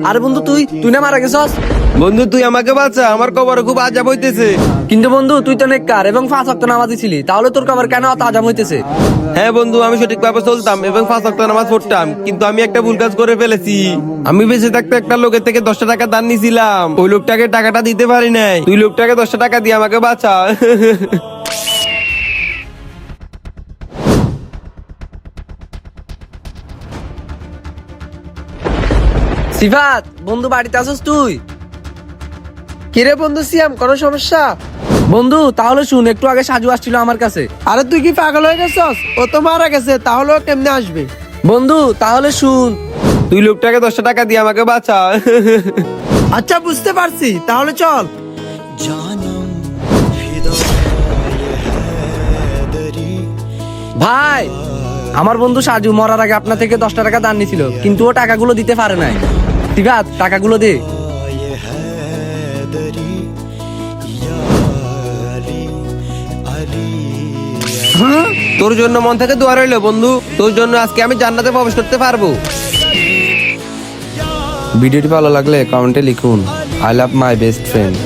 আরে বন্ধু তুই না মারা গেছস? বন্ধু তুই আমাকে বাঁচা, আমার কবর খুব আজাব হইতেছে। কিন্তু বন্ধু তুই তো নেককার এবং 5 ওয়াক্ত নামাজি ছিলি, তাহলে তোর কবর কেন এত আজাব হইতেছে? হ্যাঁ বন্ধু, আমি সঠিকভাবে চলতাম এবং 5 ওয়াক্ত নামাজ পড়তাম, কিন্তু আমি একটা ভুল কাজ করে ফেলেছি। আমি বেঁচে থাকতে একটা লোকের থেকে 10টা টাকা দান নিয়েছিলাম, ওই লোকটাকে টাকাটা দিতে পারি নাই। তুই লোকটাকে 10টা টাকা দিয়ে আমাকে বাঁচা। সিফাত বন্ধু বাড়িতে আসিস তুই? কিরে বন্ধু সিয়াম, কোনো সমস্যা? বন্ধু তাহলে শুন, একটু আগে সাজু আসছিল আমার কাছে। আরে তুই কি পাগল হয়ে গেছস? ও তো মারা গেছে, তাহলে ও কেমনে আসবে? বন্ধু তাহলে শুন। তুই লোকটাকে 10টা টাকা দিয়ে আমাকে বাঁচা। আচ্ছা বুঝতে পারছি, তাহলে চল। ভাই, আমার বন্ধু সাজু মরার আগে আপনার থেকে 10টা টাকা দান নিছিল, কিন্তু ও টাকাগুলো দিতে পারে নাই। সিফাত টাকাগুলো দে। তোর জন্য মন থেকে দোয়া রইলো বন্ধু, তোর জন্য আজকে আমি জান্নাতে প্রবেশ করতে পারবো। ভিডিওটি ভালো লাগলে কমেন্টে লিখুন I love my best friend.